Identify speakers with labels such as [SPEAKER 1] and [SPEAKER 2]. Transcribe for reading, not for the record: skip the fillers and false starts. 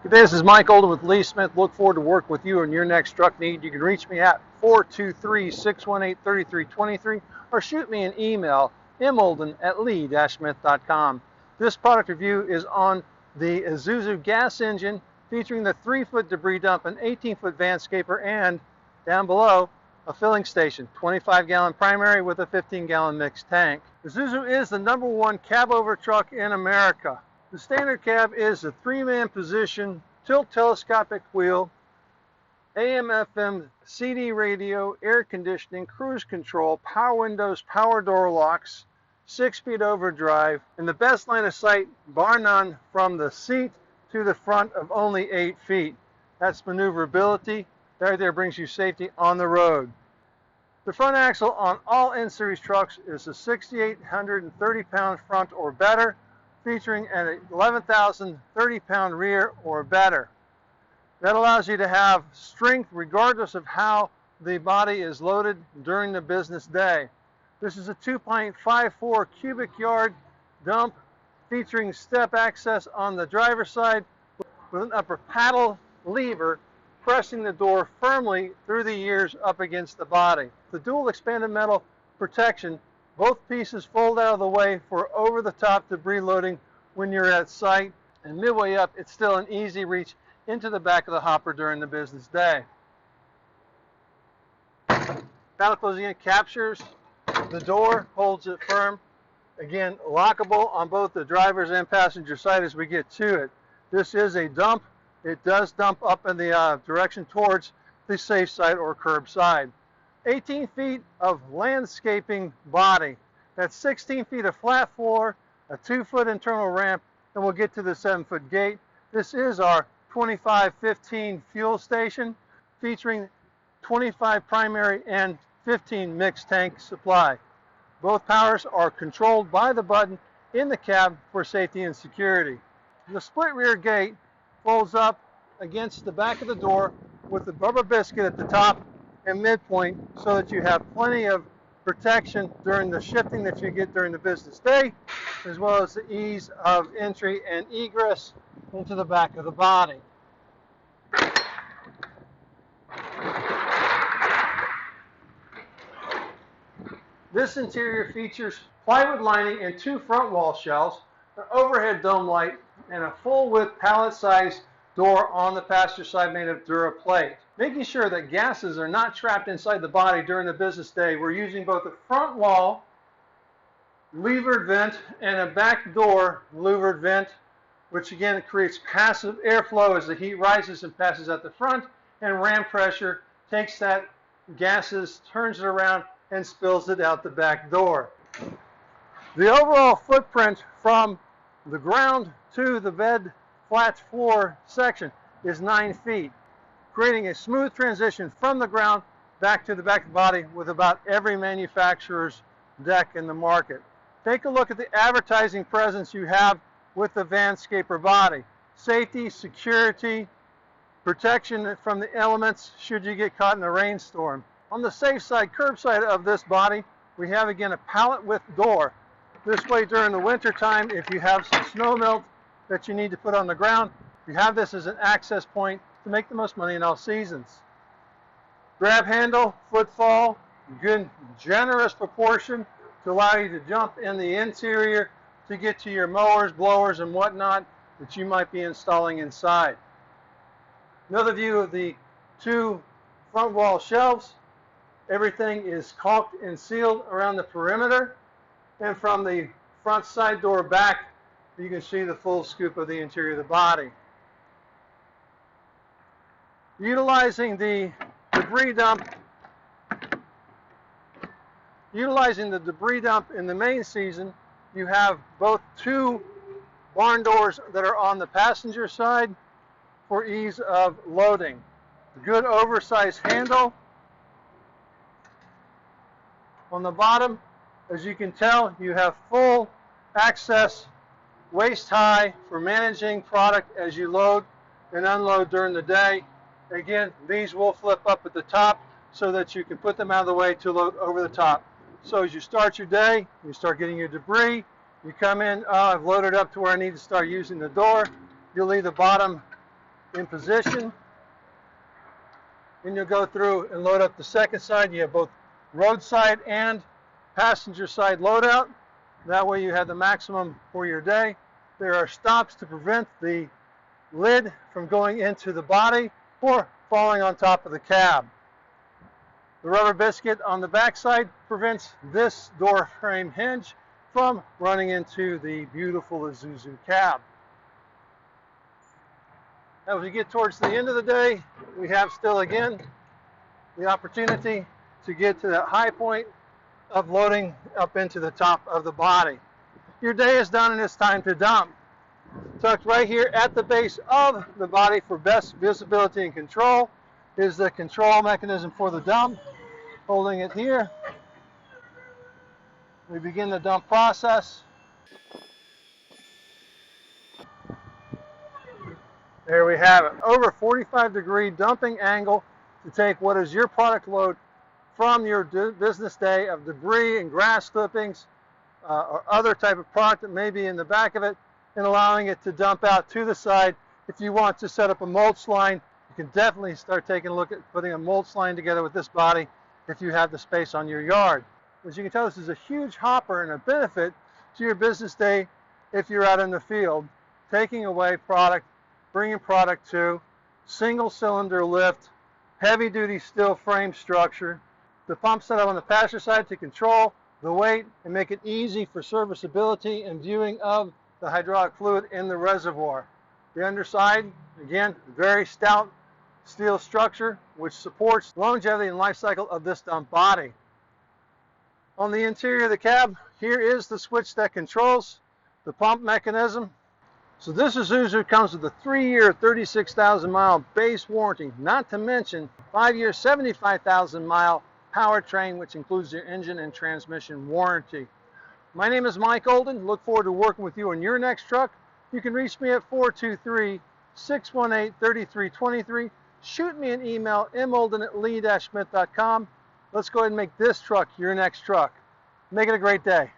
[SPEAKER 1] Good day, this is Mike Olden with Lee Smith. Look forward to working with you on your next truck need. You can reach me at 423-618-3323 or shoot me an email, molden@lee-smith.com. This product review is on the Isuzu gas engine featuring the 3-foot debris dump, an 18-foot Vanscaper, and down below, a filling station, 25-gallon primary with a 15-gallon mixed tank. Isuzu is the #1 cab-over truck in America. The standard cab is a 3-man position, tilt telescopic wheel, AM/FM, CD radio, air conditioning, cruise control, power windows, power door locks, 6-speed overdrive, and the best line of sight, bar none, from the seat to the front of only 8 feet. That's maneuverability. That right there brings you safety on the road. The front axle on all N-Series trucks is a 6,830-pound front or better, featuring an 11,030-pound rear or better. That allows you to have strength regardless of how the body is loaded during the business day. This is a 2.54 cubic yard dump featuring step access on the driver's side with an upper paddle lever pressing the door firmly through the ears up against the body. The dual expanded metal protection, both pieces fold out of the way for over-the-top debris loading when you're at site, and midway up, it's still an easy reach into the back of the hopper during the business day. Panel closing in captures the door, holds it firm. Again, lockable on both the driver's and passenger side as we get to it. This is a dump. It does dump up in the direction towards the safe side or curb side. 18 feet of landscaping body. That's 16 feet of flat floor, a 2-foot internal ramp, and we'll get to the 7-foot gate. This is our 25-15 fuel station featuring 25 primary and 15 mixed tank supply. Both powers are controlled by the button in the cab for safety and security. The split rear gate folds up against the back of the door with the rubber biscuit at the top and midpoint so that you have plenty of protection during the shifting that you get during the business day, as well as the ease of entry and egress into the back of the body. This interior features plywood lining and 2 front wall shelves, an overhead dome light, and a full-width pallet-sized door on the passenger side made of DuraPlate. Making sure that gases are not trapped inside the body during the business day, we're using both a front wall levered vent and a back door louvered vent, which again creates passive airflow as the heat rises and passes out the front, and ram pressure takes that gases, turns it around, and spills it out the back door. The overall footprint from the ground to the bed flat floor section is 9 feet, creating a smooth transition from the ground back to the back of the body with about every manufacturer's deck in the market. Take a look at the advertising presence you have with the Vanscaper body. Safety, security, protection from the elements should you get caught in a rainstorm. On the safe side, curb side of this body, we have again a pallet width door. This way during the winter time, if you have some snow melt that you need to put on the ground, you have this as an access point to make the most money in all seasons. Grab handle, footfall, good generous proportion to allow you to jump in the interior to get to your mowers, blowers, and whatnot that you might be installing inside. Another view of the 2 front wall shelves. Everything is caulked and sealed around the perimeter, and from the front side door back, you can see the full scoop of the interior of the body. Utilizing the debris dump in the main season, you have both 2 barn doors that are on the passenger side for ease of loading. Good oversized handle. On the bottom, as you can tell, you have full access waist high for managing product as you load and unload during the day. Again, these will flip up at the top so that you can put them out of the way to load over the top. So as you start your day, you start getting your debris, you come in, I've loaded up to where I need to start using the door. You'll leave the bottom in position. Then you'll go through and load up the second side. You have both roadside and passenger side loadout. That way you have the maximum for your day. There are stops to prevent the lid from going into the body or falling on top of the cab. The rubber biscuit on the back side prevents this door frame hinge from running into the beautiful Isuzu cab. As we get towards the end of the day, we have still again the opportunity to get to that high point of loading up into the top of the body. Your day is done and it's time to dump. Tucked right here at the base of the body for best visibility and control is the control mechanism for the dump. Holding it here, we begin the dump process. There we have it. Over 45-degree dumping angle to take what is your product load from your business day of debris and grass clippings or other type of product that may be in the back of it, and allowing it to dump out to the side. If you want to set up a mulch line, you can definitely start taking a look at putting a mulch line together with this body if you have the space on your yard. As you can tell, this is a huge hopper and a benefit to your business day if you're out in the field, taking away product, bringing product to, single cylinder lift, heavy duty steel frame structure. The pump set up on the passenger side to control the weight and make it easy for serviceability and viewing of the hydraulic fluid in the reservoir. The underside, again, very stout steel structure which supports longevity and life cycle of this dump body. On the interior of the cab, here is the switch that controls the pump mechanism. So this Isuzu comes with a 3-year, 36,000-mile base warranty, not to mention 5-year, 75,000-mile powertrain, which includes your engine and transmission warranty. My name is Mike Olden. Look forward to working with you on your next truck. You can reach me at 423-618-3323. Shoot me an email, molden@lee-smith.com. Let's go ahead and make this truck your next truck. Make it a great day.